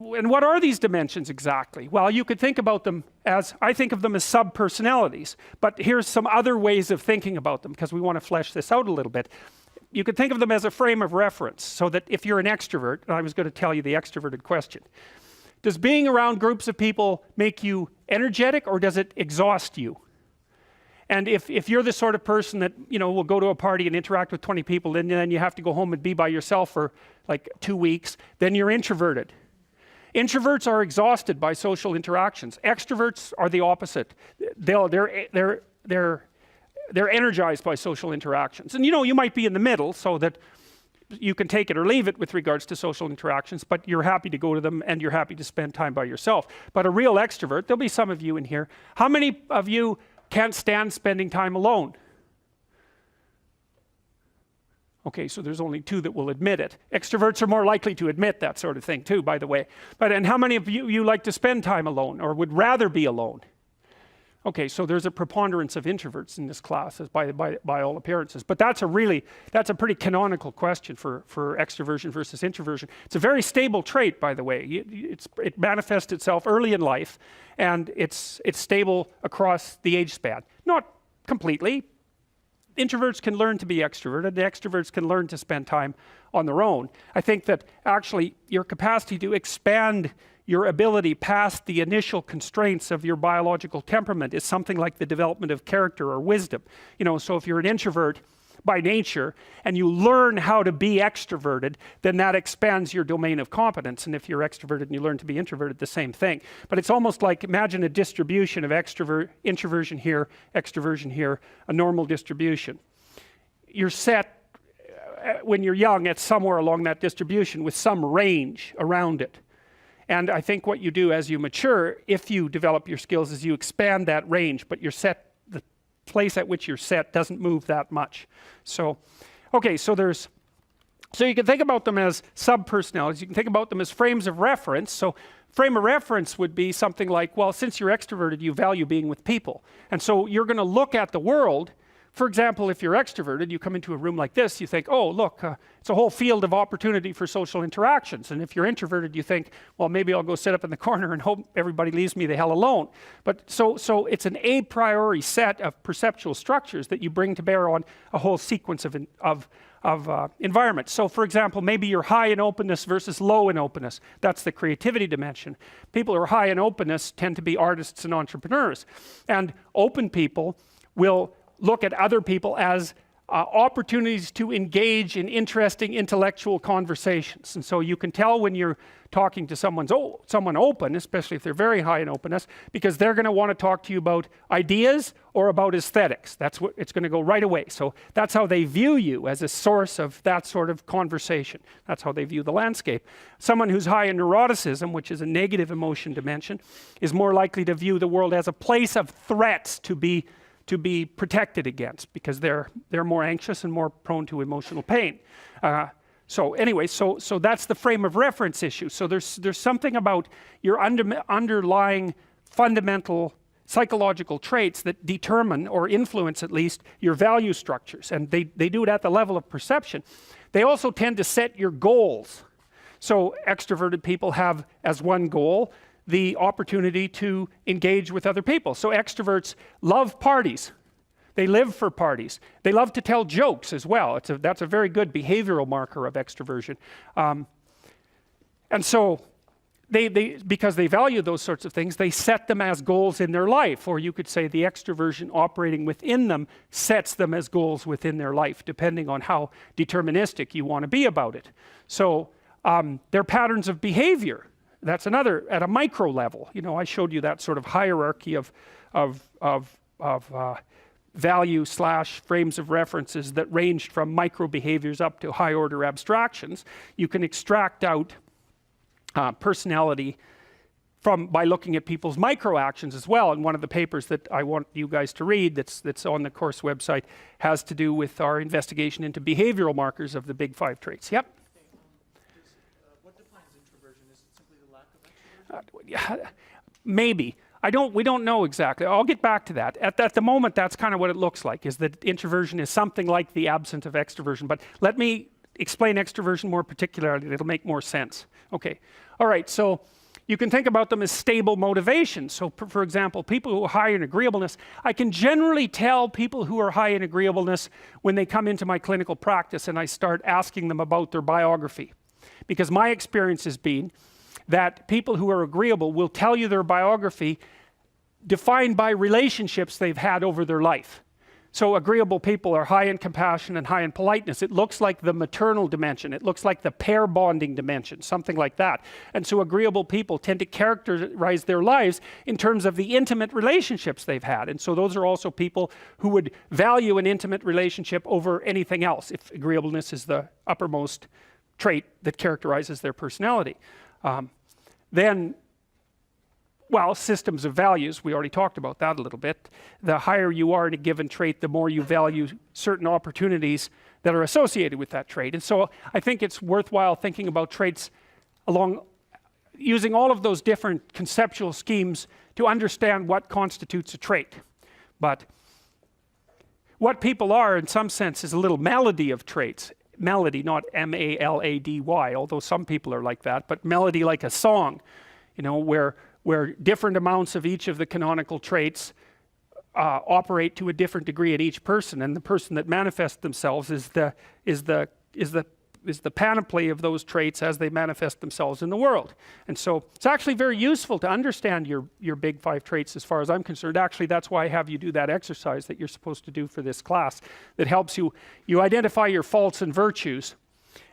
And what are these dimensions exactly? Well, you could think about them as, I think of them as sub-personalities, but here's some other ways of thinking about them, because we want to flesh this out a little bit. You could think of them as a frame of reference, so that if you're an extrovert, and I was going to tell you the extroverted question, does being around groups of people make you energetic, or does it exhaust you? And if you're the sort of person that, you know, will go to a party and interact with 20 people, and then you have to go home and be by yourself for like 2 weeks, then you're introverted. Introverts are exhausted by social interactions. Extroverts are the opposite. They're energized by social interactions. And you know, you might be in the middle, so that you can take it or leave it with regards to social interactions, but you're happy to go to them and you're happy to spend time by yourself. But a real extrovert, there'll be some of you in here. How many of you can't stand spending time alone? Okay, so there's only 2 that will admit it. Extroverts are more likely to admit that sort of thing too, by the way. And how many of you like to spend time alone, or would rather be alone? Okay, so there's a preponderance of introverts in this class, as by all appearances. But that's a pretty canonical question for extroversion versus introversion. It's a very stable trait, by the way. It manifests itself early in life, and it's stable across the age span. Not completely. Introverts can learn to be extroverted, extroverts can learn to spend time on their own. I think that actually your capacity to expand your ability past the initial constraints of your biological temperament is something like the development of character or wisdom. You know, so if you're an introvert by nature and you learn how to be extroverted, then that expands your domain of competence. And if you're extroverted and you learn to be introverted, the same thing. But it's almost like, imagine a distribution of introversion here, extroversion here, a normal distribution. You're set, when you're young, at somewhere along that distribution with some range around it. And I think what you do as you mature, if you develop your skills, is you expand that range, but you're set, the place at which you're set doesn't move that much. So, okay, so you can think about them as sub-personalities. You can think about them as frames of reference. So frame of reference would be something like, well, since you're extroverted, you value being with people. And so you're going to look at the world. For example, if you're extroverted, you come into a room like this, you think, oh, look, it's a whole field of opportunity for social interactions. And if you're introverted, you think, well, maybe I'll go sit up in the corner and hope everybody leaves me the hell alone. But so it's an a priori set of perceptual structures that you bring to bear on a whole sequence of environments. So for example, maybe you're high in openness versus low in openness. That's the creativity dimension. People who are high in openness tend to be artists and entrepreneurs. And open people will look at other people as opportunities to engage in interesting intellectual conversations. And so you can tell when you're talking to someone open, especially if they're very high in openness, because they're going to want to talk to you about ideas or about aesthetics. That's what it's going to go right away. So that's how they view you, as a source of that sort of conversation. That's how they view the landscape. Someone who's high in neuroticism, which is a negative emotion dimension, is more likely to view the world as a place of threats to be protected against, because they're more anxious and more prone to emotional pain. So anyway, so that's the frame of reference issue. So there's something about your underlying fundamental psychological traits that determine, or influence at least, your value structures. And they do it at the level of perception. They also tend to set your goals. So extroverted people have as one goal the opportunity to engage with other people. So extroverts love parties. They live for parties. They love to tell jokes as well. That's a very good behavioral marker of extroversion. And so because they value those sorts of things, they set them as goals in their life. Or you could say the extroversion operating within them sets them as goals within their life, depending on how deterministic you want to be about it. So their patterns of behavior, that's another, at a micro level. You know, I showed you that sort of hierarchy of value / frames of references that ranged from micro behaviors up to high order abstractions. You can extract out personality by looking at people's micro actions as well. And one of the papers that I want you guys to read that's on the course website has to do with our investigation into behavioral markers of the big 5 traits. Yep. Maybe. We don't know exactly. I'll get back to that. At the moment, that's kind of what it looks like, is that introversion is something like the absence of extroversion. But let me explain extroversion more particularly. It'll make more sense. Okay, all right, so you can think about them as stable motivations. So for example, people who are high in agreeableness, I can generally tell people who are high in agreeableness when they come into my clinical practice and I start asking them about their biography. Because my experience has been that people who are agreeable will tell you their biography defined by relationships they've had over their life. So agreeable people are high in compassion and high in politeness. It looks like the maternal dimension. It looks like the pair bonding dimension, something like that. And so agreeable people tend to characterize their lives in terms of the intimate relationships they've had. And so those are also people who would value an intimate relationship over anything else, if agreeableness is the uppermost trait that characterizes their personality. Then, well, systems of values, we already talked about that a little bit. The higher you are in a given trait, the more you value certain opportunities that are associated with that trait. And so I think it's worthwhile thinking about traits along using all of those different conceptual schemes to understand what constitutes a trait. But what people are, in some sense, is a little melody of traits. Melody, not M-A-L-A-D-Y, although some people are like that, but melody like a song, you know, where different amounts of each of the canonical traits operate to a different degree at each person, and the person that manifests themselves is the panoply of those traits as they manifest themselves in the world. And so it's actually very useful to understand your big 5 traits as far as I'm concerned. Actually, that's why I have you do that exercise that you're supposed to do for this class that helps you identify your faults and virtues.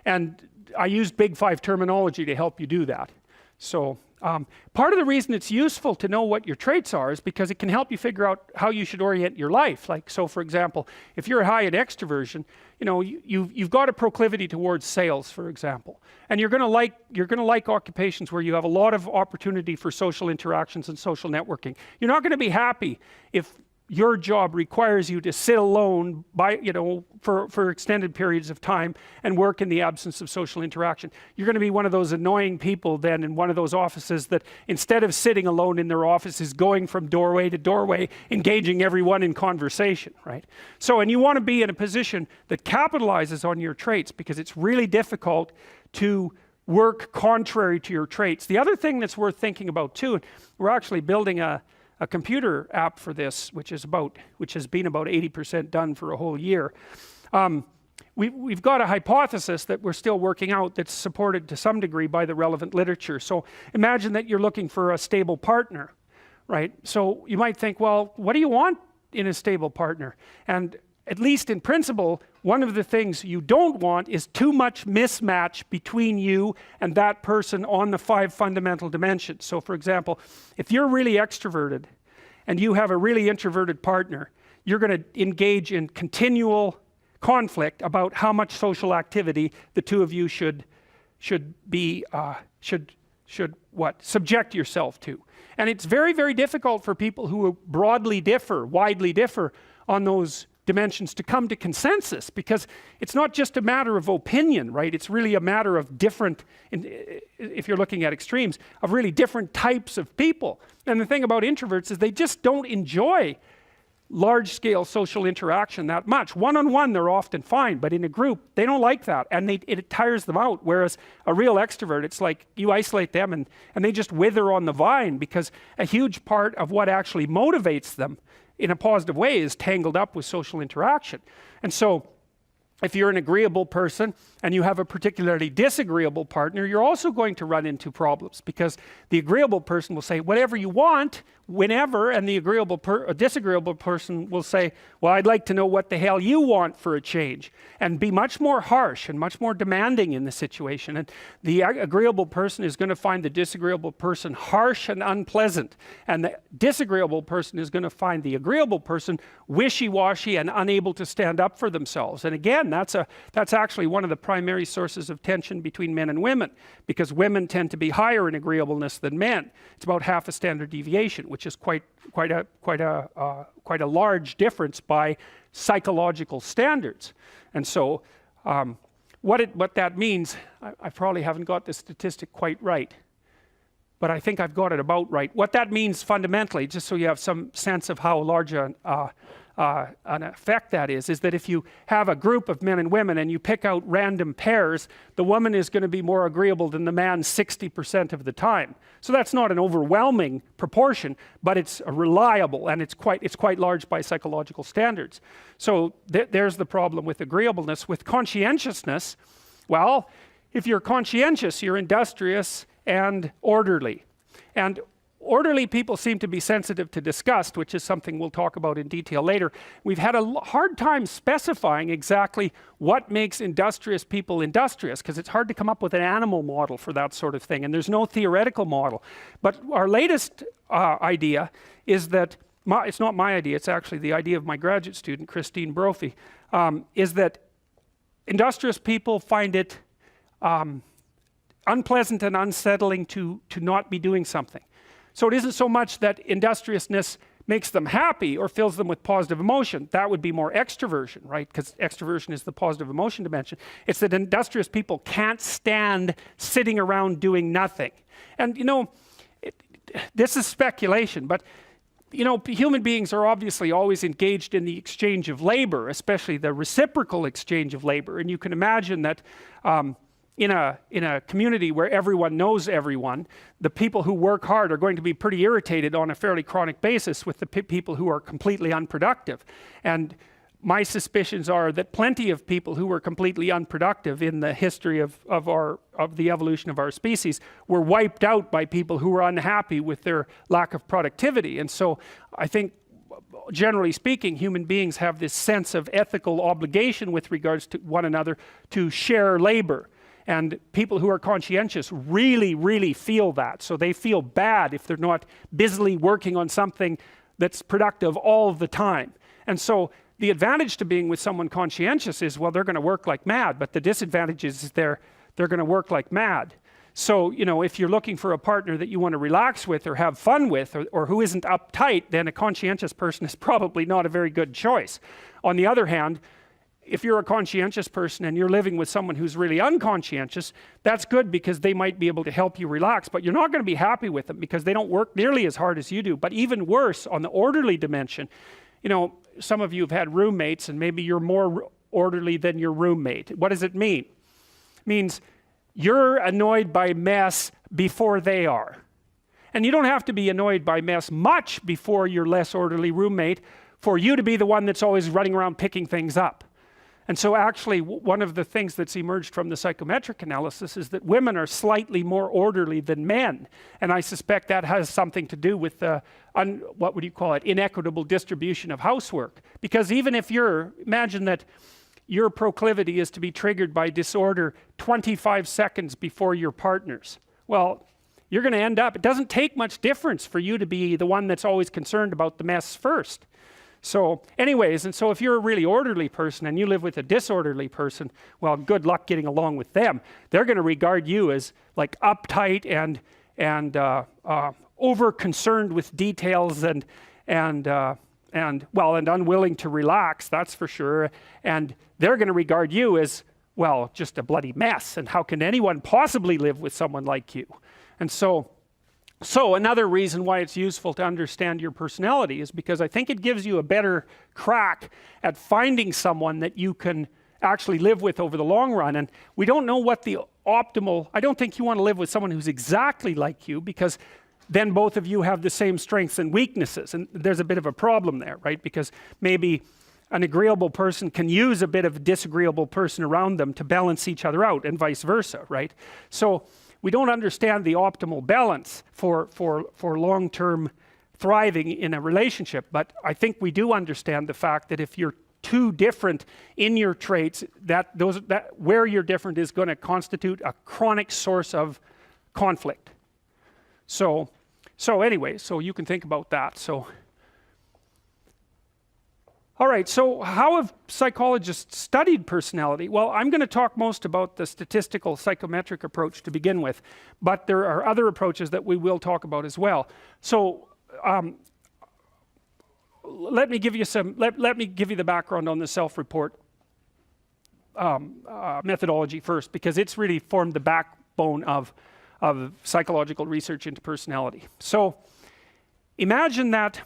And I used big 5 terminology to help you do that. So part of the reason it's useful to know what your traits are is because it can help you figure out how you should orient your life. Like, so for example, if you're high in extroversion, you know, you've got a proclivity towards sales, for example, and you're going to like occupations where you have a lot of opportunity for social interactions and social networking. You're not going to be happy if your job requires you to sit alone for extended periods of time and work in the absence of social interaction. You're going to be one of those annoying people then in one of those offices that instead of sitting alone in their office is going from doorway to doorway, engaging everyone in conversation, right? So, and you want to be in a position that capitalizes on your traits, because it's really difficult to work contrary to your traits. The other thing that's worth thinking about too, we're actually building a computer app for this, which has been about 80% done for a whole year. We've got a hypothesis that we're still working out that's supported to some degree by the relevant literature. So imagine that you're looking for a stable partner, right? So you might think, well, what do you want in a stable partner? And at least in principle, one of the things you don't want is too much mismatch between you and that person on the 5 fundamental dimensions. So for example, if you're really extroverted and you have a really introverted partner, you're going to engage in continual conflict about how much social activity the two of you should subject yourself to. And it's very, very difficult for people who widely differ on those dimensions to come to consensus, because it's not just a matter of opinion, right? It's really a matter of different, if you're looking at extremes, of really different types of people. And the thing about introverts is they just don't enjoy large-scale social interaction that much. One-on-one they're often fine, but in a group they don't like that, and it tires them out. Whereas a real extrovert, it's like you isolate them and they just wither on the vine, because a huge part of what actually motivates them in a positive way is tangled up with social interaction. And so if you're an agreeable person and you have a particularly disagreeable partner, you're also going to run into problems, because the agreeable person will say whatever you want whenever, and the disagreeable person will say, well, I'd like to know what the hell you want for a change, and be much more harsh and much more demanding in the situation. And the agreeable person is going to find the disagreeable person harsh and unpleasant, and the disagreeable person is going to find the agreeable person wishy-washy and unable to stand up for themselves. And again, that's actually one of the primary sources of tension between men and women, because women tend to be higher in agreeableness than men. It's about half a standard deviation, which is quite a large difference by psychological standards. And so what that means, I probably haven't got the statistic quite right, but I think I've got it about right. What that means fundamentally, just so you have some sense of how large an effect that is that if you have a group of men and women and you pick out random pairs, the woman is going to be more agreeable than the man 60% of the time. So that's not an overwhelming proportion, but it's reliable, and it's quite large by psychological standards. So there's the problem with agreeableness. With conscientiousness, well, if you're conscientious, you're industrious and orderly. And orderly people seem to be sensitive to disgust, which is something we'll talk about in detail later. We've had a hard time specifying exactly what makes industrious people industrious, because it's hard to come up with an animal model for that sort of thing, and there's no theoretical model. But our latest idea is that, it's not my idea, it's actually the idea of my graduate student, Christine Brophy, is that industrious people find it unpleasant and unsettling to not be doing something. So it isn't so much that industriousness makes them happy or fills them with positive emotion. That would be more extroversion, right? Because extroversion is the positive emotion dimension. It's that industrious people can't stand sitting around doing nothing. And you know, this is speculation, but you know, human beings are obviously always engaged in the exchange of labor, especially the reciprocal exchange of labor. And you can imagine that in a community where everyone knows everyone, the people who work hard are going to be pretty irritated on a fairly chronic basis with the people who are completely unproductive. And my suspicions are that plenty of people who were completely unproductive in the history of the evolution of our species were wiped out by people who were unhappy with their lack of productivity. And so I think, generally speaking, human beings have this sense of ethical obligation with regards to one another to share labor. And people who are conscientious really, really feel that. So they feel bad if they're not busily working on something that's productive all the time. And so the advantage to being with someone conscientious is, well, they're going to work like mad, but the disadvantage is they're going to work like mad. So, you know, if you're looking for a partner that you want to relax with or have fun with, or who isn't uptight, then a conscientious person is probably not a very good choice. On the other hand, if you're a conscientious person and you're living with someone who's really unconscientious, that's good because they might be able to help you relax, but you're not going to be happy with them because they don't work nearly as hard as you do. But even worse, on the orderly dimension, you know, some of you have had roommates and maybe you're more orderly than your roommate. What does it mean? It means you're annoyed by mess before they are. And you don't have to be annoyed by mess much before your less orderly roommate for you to be the one that's always running around picking things up. And so actually one of the things that's emerged from the psychometric analysis is that women are slightly more orderly than men. And I suspect that has something to do with the, what would you call it, inequitable distribution of housework. Because even if imagine that your proclivity is to be triggered by disorder 25 seconds before your partner's. Well, you're going to end up, it doesn't take much difference for you to be the one that's always concerned about the mess first. So anyways, and so if you're a really orderly person and you live with a disorderly person, well, good luck getting along with them. They're going to regard you as like uptight and over concerned with details and unwilling to relax, that's for sure. And they're going to regard you as, well, just a bloody mess. And how can anyone possibly live with someone like you? And so another reason why it's useful to understand your personality is because I think it gives you a better crack at finding someone that you can actually live with over the long run. And we don't know what the optimal, I don't think you want to live with someone who's exactly like you, because then both of you have the same strengths and weaknesses. And there's a bit of a problem there, right? Because maybe an agreeable person can use a bit of a disagreeable person around them to balance each other out, and vice versa, right? So we don't understand the optimal balance for long-term thriving in a relationship, but I think we do understand the fact that if you're too different in your traits, that where you're different is going to constitute a chronic source of conflict. So anyway, so you can think about that. So, all right, so how have psychologists studied personality? Well, I'm going to talk most about the statistical psychometric approach to begin with, but there are other approaches that we will talk about as well. So let me give you the background on the self-report methodology first, because it's really formed the backbone of of psychological research into personality. So imagine that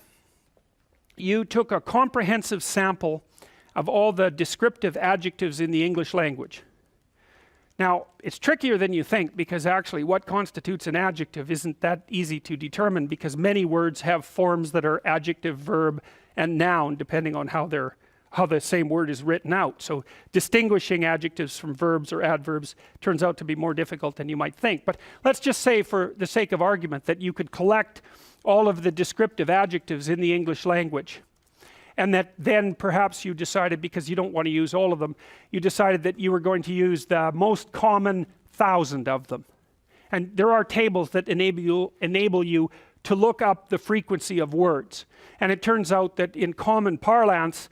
you took a comprehensive sample of all the descriptive adjectives in the English language. Now, it's trickier than you think, because actually what constitutes an adjective isn't that easy to determine, because many words have forms that are adjective, verb, and noun, depending on how the same word is written out. So distinguishing adjectives from verbs or adverbs turns out to be more difficult than you might think. But let's just say, for the sake of argument, that you could collect all of the descriptive adjectives in the English language, and that then perhaps you decided, because you don't want to use all of them, you decided that you were going to use the most common 1,000 of them. And there are tables that enable you to look up the frequency of words. And it turns out that in common parlance,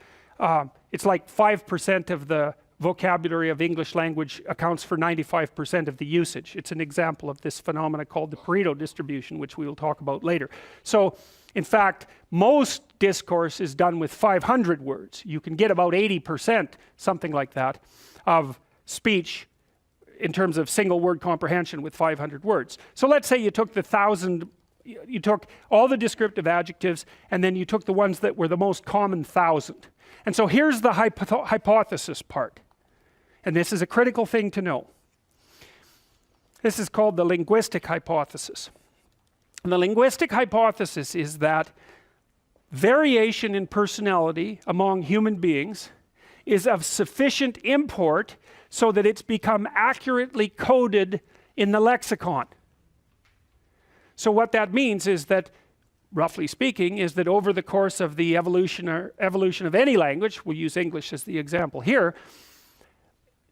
it's like 5% of the vocabulary of English language accounts for 95% of the usage. It's an example of this phenomena called the Pareto distribution, which we will talk about later. So in fact, most discourse is done with 500 words. You can get about 80%, something like that, of speech in terms of single word comprehension with 500 words. So let's say you took you took all the descriptive adjectives, and then you took the ones that were the most common 1,000. And so here's the hypothesis part. And this is a critical thing to know. This is called the linguistic hypothesis. And the linguistic hypothesis is that variation in personality among human beings is of sufficient import so that it's become accurately coded in the lexicon. So what that means is that, roughly speaking, is that over the course of the evolution of any language, we'll use English as the example here,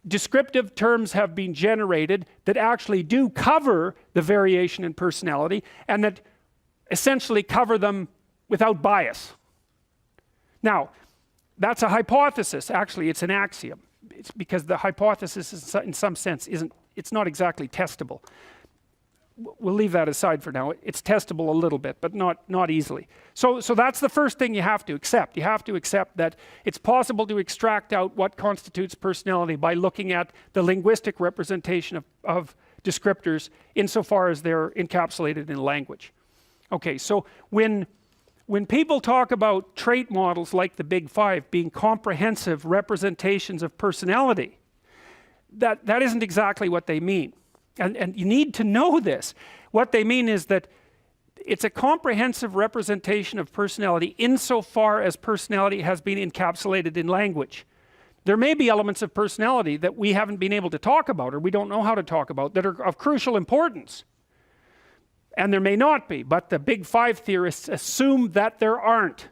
descriptive terms have been generated that actually do cover the variation in personality, and that essentially cover them without bias. Now, that's a hypothesis. Actually, it's an axiom. It's because the hypothesis is, in some sense, it's not exactly testable. We'll leave that aside for now. It's testable a little bit, but not easily. So that's the first thing you have to accept. You have to accept that it's possible to extract out what constitutes personality by looking at the linguistic representation of descriptors insofar as they're encapsulated in language. Okay, so when people talk about trait models like the Big Five being comprehensive representations of personality, that isn't exactly what they mean. And you need to know this. What they mean is that it's a comprehensive representation of personality insofar as personality has been encapsulated in language. There may be elements of personality that we haven't been able to talk about, or we don't know how to talk about, that are of crucial importance. And there may not be, but the Big Five theorists assume that there aren't.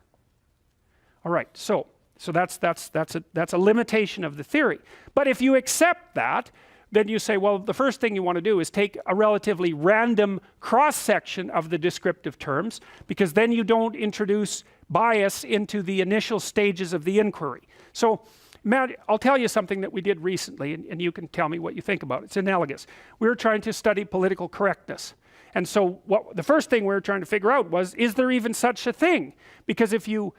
All right, so that's a limitation of the theory. But if you accept that, then you say, well, the first thing you want to do is take a relatively random cross-section of the descriptive terms, because then you don't introduce bias into the initial stages of the inquiry. So, Matt, I'll tell you something that we did recently, and you can tell me what you think about it. It's analogous. We were trying to study political correctness. And so the first thing we were trying to figure out was, is there even such a thing? Because if you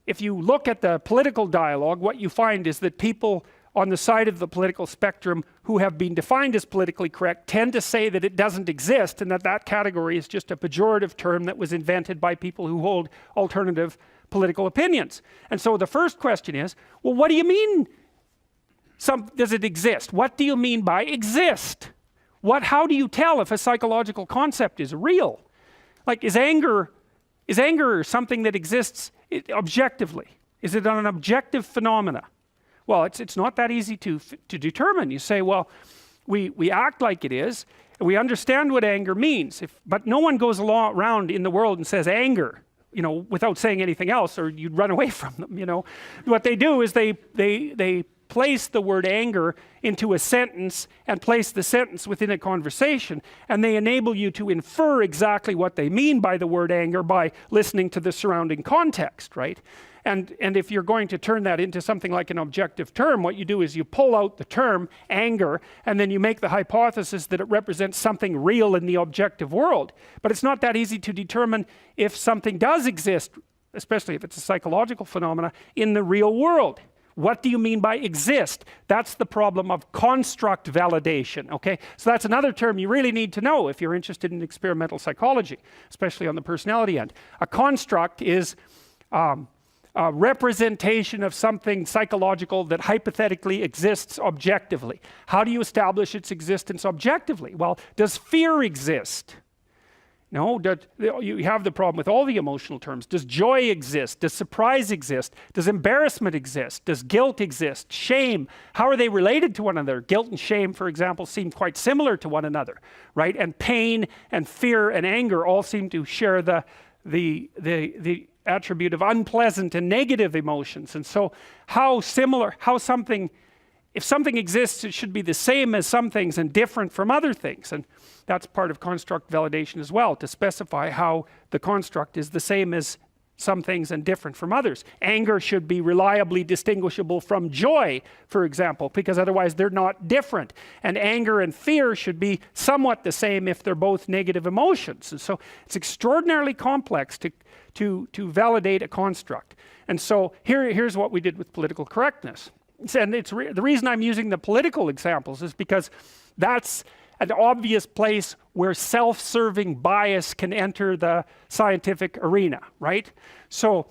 look at the political dialogue, what you find is that people on the side of the political spectrum who have been defined as politically correct tend to say that it doesn't exist, and that category is just a pejorative term that was invented by people who hold alternative political opinions. And so the first question is, well, what do you mean does it exist? What do you mean by exist? How do you tell if a psychological concept is real? Like, is anger something that exists objectively? Is it an objective phenomena? Well, it's not that easy to determine. You say, well, we act like it is, and we understand what anger means, but no one goes around in the world and says anger, without saying anything else, or you'd run away from them. What they do is they place the word anger into a sentence and place the sentence within a conversation, and they enable you to infer exactly what they mean by the word anger by listening to the surrounding context, right? And if you're going to turn that into something like an objective term, what you do is you pull out the term anger, and then you make the hypothesis that it represents something real in the objective world. But it's not that easy to determine if something does exist, especially if it's a psychological phenomena, in the real world. What do you mean by exist? That's the problem of construct validation, okay? So that's another term you really need to know if you're interested in experimental psychology, especially on the personality end. A construct is a representation of something psychological that hypothetically exists objectively. How do you establish its existence objectively? Well, does fear exist? No, you have the problem with all the emotional terms. Does joy exist? Does surprise exist? Does embarrassment exist? Does guilt exist? Shame? How are they related to one another? Guilt and shame, for example, seem quite similar to one another, right? And pain and fear and anger all seem to share the attribute of unpleasant and negative emotions. And so if something exists, it should be the same as some things and different from other things. And that's part of construct validation as well, to specify how the construct is the same as some things and different from others. Anger should be reliably distinguishable from joy, for example, because otherwise they're not different. And anger and fear should be somewhat the same if they're both negative emotions. And so it's extraordinarily complex to validate a construct. And so here's what we did with political correctness. And the reason I'm using the political examples is because that's an obvious place where self-serving bias can enter the scientific arena, right? So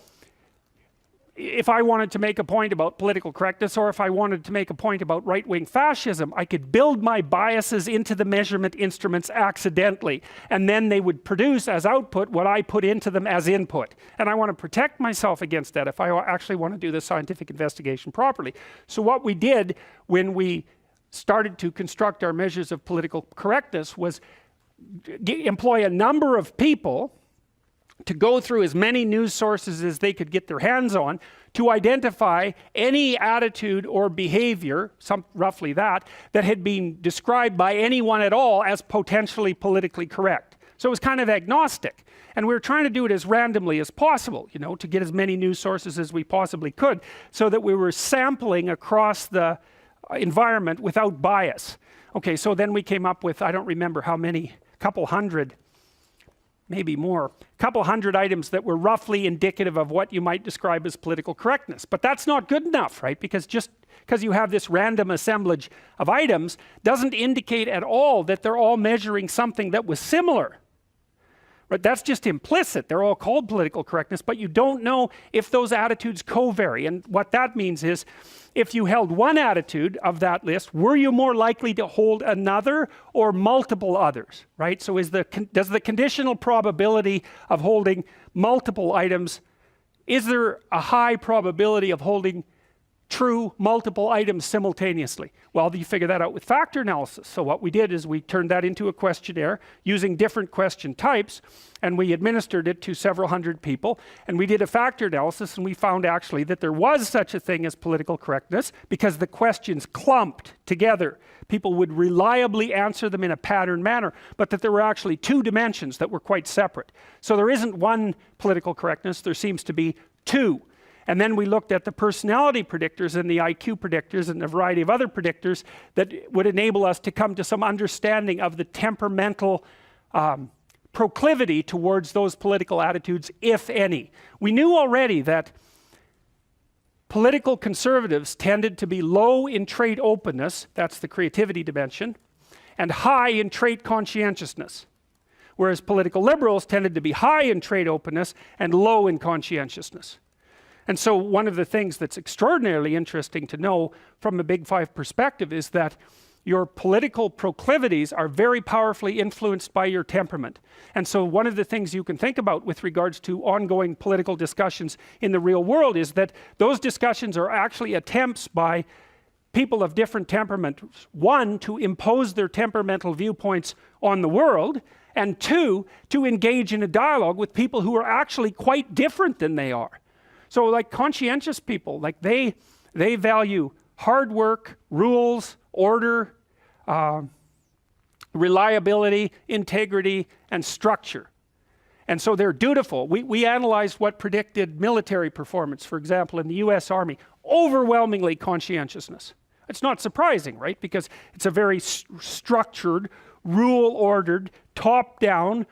if I wanted to make a point about political correctness, or if I wanted to make a point about right-wing fascism, I could build my biases into the measurement instruments accidentally, and then they would produce as output what I put into them as input. And I want to protect myself against that if I actually want to do the scientific investigation properly. So what we did when we started to construct our measures of political correctness was employ a number of people to go through as many news sources as they could get their hands on to identify any attitude or behavior, roughly that had been described by anyone at all as potentially politically correct. So it was kind of agnostic. And we were trying to do it as randomly as possible, you know, to get as many news sources as we possibly could, so that we were sampling across the environment without bias. Okay, so then we came up with, I don't remember how many, couple hundred, maybe more, couple hundred items that were roughly indicative of what you might describe as political correctness. But that's not good enough, right? Because just because you have this random assemblage of items doesn't indicate at all that they're all measuring something that was similar. Right? That's just implicit. They're all called political correctness, but you don't know if those attitudes co-vary. And what that means is, if you held one attitude of that list, were you more likely to hold another or multiple others, right? So does the conditional probability of holding multiple items, is there a high probability of holding true multiple items simultaneously? Well, you figure that out with factor analysis. So what we did is we turned that into a questionnaire using different question types, and we administered it to several hundred people, and we did a factor analysis, and we found actually that there was such a thing as political correctness because the questions clumped together. People would reliably answer them in a patterned manner, but that there were actually two dimensions that were quite separate. So there isn't one political correctness, there seems to be two. And then we looked at the personality predictors and the IQ predictors and a variety of other predictors that would enable us to come to some understanding of the temperamental proclivity towards those political attitudes, if any. We knew already that political conservatives tended to be low in trait openness, that's the creativity dimension, and high in trait conscientiousness. Whereas political liberals tended to be high in trait openness and low in conscientiousness. And so one of the things that's extraordinarily interesting to know from a Big Five perspective is that your political proclivities are very powerfully influenced by your temperament. And so one of the things you can think about with regards to ongoing political discussions in the real world is that those discussions are actually attempts by people of different temperaments, one, to impose their temperamental viewpoints on the world, and two, to engage in a dialogue with people who are actually quite different than they are. So like conscientious people, like they value hard work, rules, order, reliability, integrity, and structure. And so they're dutiful. We analyzed what predicted military performance, for example, in the US Army. Overwhelmingly conscientiousness. It's not surprising, right? Because it's a very structured, rule-ordered, top-down,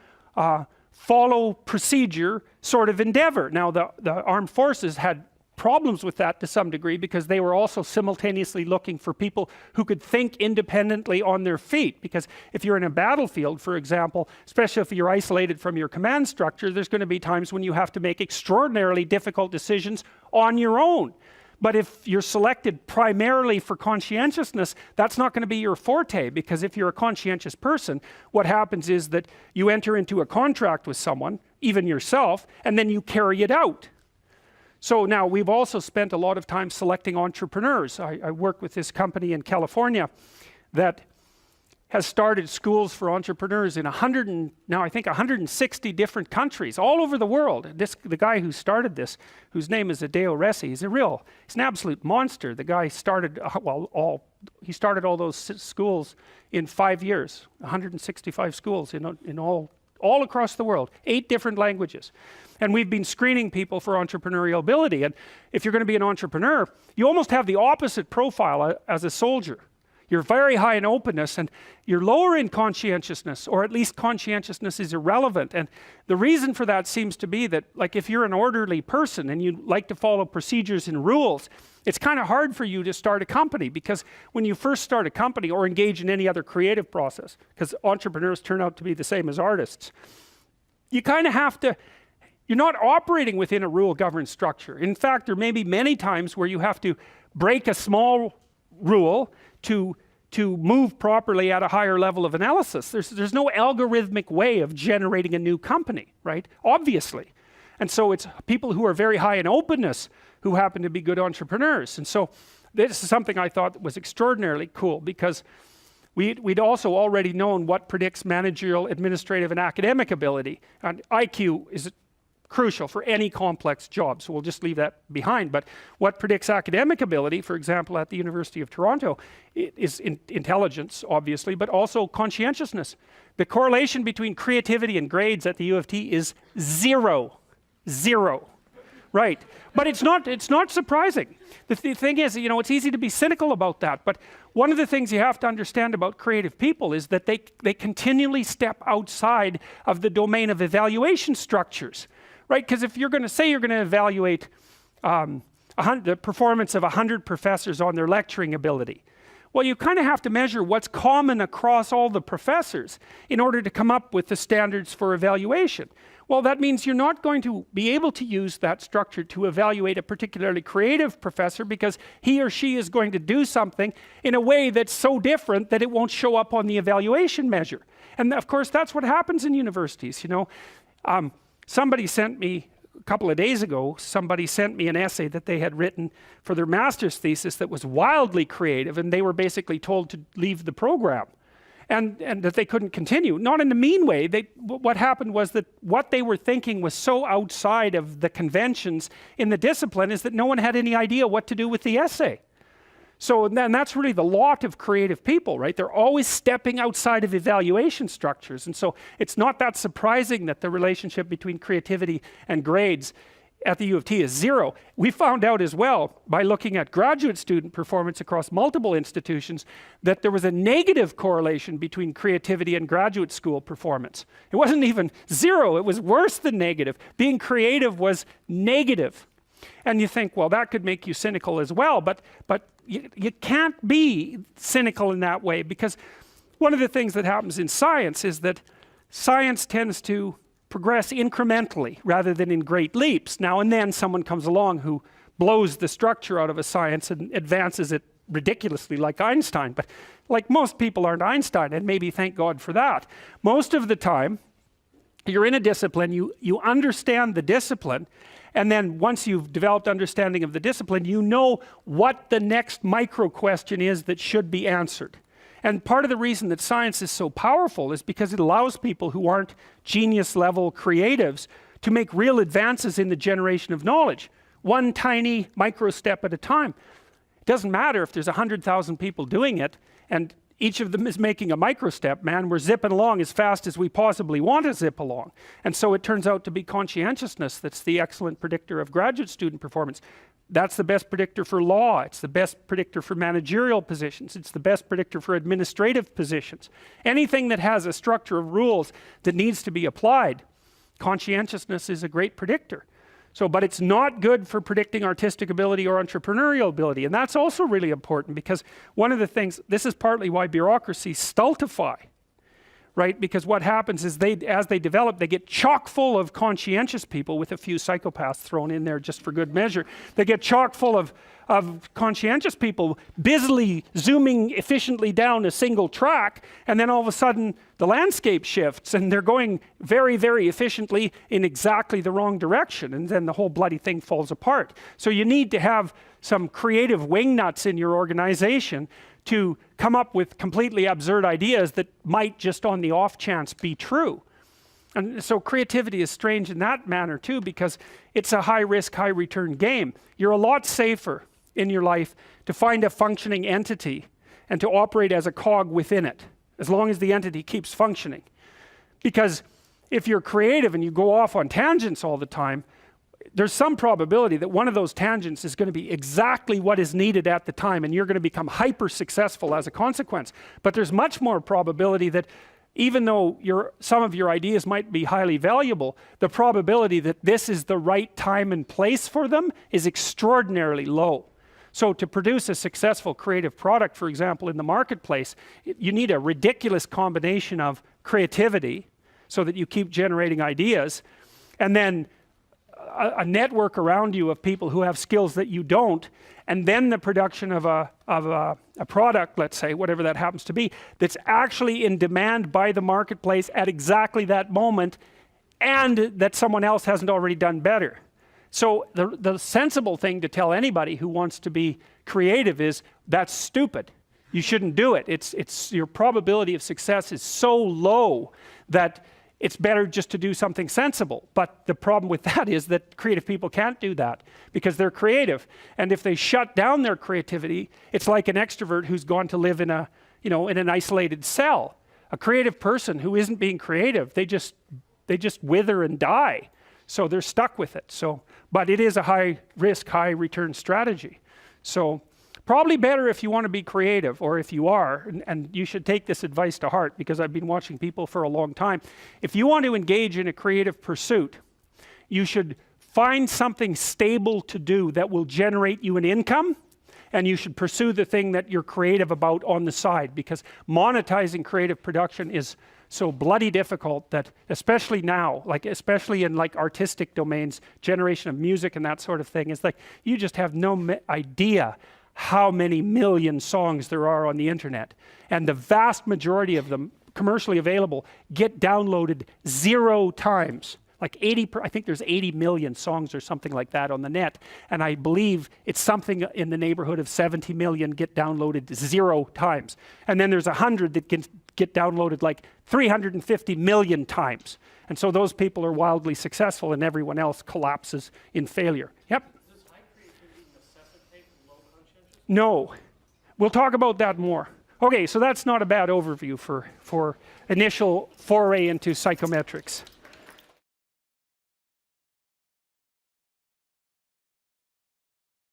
follow procedure sort of endeavor. Now the armed forces had problems with that to some degree, because they were also simultaneously looking for people who could think independently on their feet. Because if you're in a battlefield, for example, especially if you're isolated from your command structure, there's going to be times when you have to make extraordinarily difficult decisions on your own. But if you're selected primarily for conscientiousness, that's not going to be your forte, because if you're a conscientious person, what happens is that you enter into a contract with someone, even yourself, and then you carry it out. So now we've also spent a lot of time selecting entrepreneurs. I work with this company in California that has started schools for entrepreneurs in 160 different countries all over the world. The guy who started this, whose name is Adeo Resi, he's an absolute monster. The guy started all those schools in 5 years, 165 schools in all across the world, 8 different languages. And we've been screening people for entrepreneurial ability. And if you're going to be an entrepreneur, you almost have the opposite profile as a soldier. You're very high in openness, and you're lower in conscientiousness, or at least conscientiousness is irrelevant. And the reason for that seems to be that, like, if you're an orderly person and you like to follow procedures and rules, it's kind of hard for you to start a company, because when you first start a company or engage in any other creative process, because entrepreneurs turn out to be the same as artists, you kind of have to, you're not operating within a rule-governed structure. In fact, there may be many times where you have to break a small rule to move properly at a higher level of analysis. There's no algorithmic way of generating a new company, right? Obviously. And so it's people who are very high in openness who happen to be good entrepreneurs. And so this is something I thought was extraordinarily cool, because we'd also already known what predicts managerial, administrative, and academic ability. And IQ is crucial for any complex job, so we'll just leave that behind. But what predicts academic ability, for example, at the University of Toronto, is intelligence, obviously, but also conscientiousness. The correlation between creativity and grades at the U of T is 0. Right? But it's not surprising. The thing is, it's easy to be cynical about that, but one of the things you have to understand about creative people is that they continually step outside of the domain of evaluation structures. Right? Because if you're going to say you're going to evaluate the performance of 100 professors on their lecturing ability, well, you kind of have to measure what's common across all the professors in order to come up with the standards for evaluation. Well, that means you're not going to be able to use that structure to evaluate a particularly creative professor, because he or she is going to do something in a way that's so different that it won't show up on the evaluation measure. And of course, that's what happens in universities, Somebody sent me, a couple of days ago, somebody sent me an essay that they had written for their master's thesis that was wildly creative, and they were basically told to leave the program and that they couldn't continue. Not in a mean way. What happened was that what they were thinking was so outside of the conventions in the discipline is that no one had any idea what to do with the essay. So then that's really the lot of creative people, right? They're always stepping outside of evaluation structures. And so it's not that surprising that the relationship between creativity and grades at the U of T is 0. We found out as well, by looking at graduate student performance across multiple institutions, that there was a negative correlation between creativity and graduate school performance. It wasn't even 0, it was worse than negative. Being creative was negative. And you think, well, that could make you cynical as well, but you can't be cynical in that way, because one of the things that happens in science is that science tends to progress incrementally rather than in great leaps. Now and then someone comes along who blows the structure out of a science and advances it ridiculously, like Einstein, but like most people aren't Einstein, and maybe thank God for that. Most of the time, you're in a discipline, you understand the discipline, and then once you've developed understanding of the discipline, you know what the next micro question is that should be answered. And part of the reason that science is so powerful is because it allows people who aren't genius level creatives to make real advances in the generation of knowledge, one tiny micro step at a time. It doesn't matter if there's 100,000 people doing it and each of them is making a micro step, man. We're zipping along as fast as we possibly want to zip along. And so it turns out to be conscientiousness that's the excellent predictor of graduate student performance. That's the best predictor for law. It's the best predictor for managerial positions. It's the best predictor for administrative positions. Anything that has a structure of rules that needs to be applied, conscientiousness is a great predictor. So, but it's not good for predicting artistic ability or entrepreneurial ability. And that's also really important, because one of the things, this is partly why bureaucracies stultify, right? Because what happens is as they develop, they get chock full of conscientious people, with a few psychopaths thrown in there just for good measure. They get chock full of conscientious people busily zooming efficiently down a single track, and then all of a sudden the landscape shifts and they're going very, very efficiently in exactly the wrong direction, and then the whole bloody thing falls apart. So you need to have some creative wingnuts in your organization to come up with completely absurd ideas that might just on the off chance be true. And so creativity is strange in that manner too, because it's a high risk, high return game. You're a lot safer in your life to find a functioning entity and to operate as a cog within it, as long as the entity keeps functioning. Because if you're creative and you go off on tangents all the time, there's some probability that one of those tangents is going to be exactly what is needed at the time, and you're going to become hyper successful as a consequence. But there's much more probability that even though some of your ideas might be highly valuable, the probability that this is the right time and place for them is extraordinarily low. So to produce a successful creative product, for example, in the marketplace, you need a ridiculous combination of creativity so that you keep generating ideas, and then a network around you of people who have skills that you don't, and then the production of a product, let's say, whatever that happens to be, that's actually in demand by the marketplace at exactly that moment, and that someone else hasn't already done better. So the sensible thing to tell anybody who wants to be creative is, that's stupid. You shouldn't do it. It's your probability of success is so low that it's better just to do something sensible. But the problem with that is that creative people can't do that because they're creative. And if they shut down their creativity, it's like an extrovert who's gone to live in in an isolated cell. A creative person who isn't being creative, they just wither and die. So they're stuck with it. But it is a high risk, high return strategy. So probably better if you want to be creative, or if you are, and you should take this advice to heart, because I've been watching people for a long time. If you want to engage in a creative pursuit, you should find something stable to do that will generate you an income, and you should pursue the thing that you're creative about on the side, because monetizing creative production is so bloody difficult that, especially now, especially in artistic domains, generation of music and that sort of thing, is you just have no idea how many million songs there are on the internet, and the vast majority of them, commercially available, get downloaded 0 times. I think there's 80 million songs or something like that on the net, and I believe it's something in the neighborhood of 70 million get downloaded 0 times. And then there's 100 that can get downloaded 350 million times. And so those people are wildly successful, and everyone else collapses in failure. Yep? Does high creativity necessitate low conscientiousness? No. We'll talk about that more. Okay, so that's not a bad overview for initial foray into psychometrics.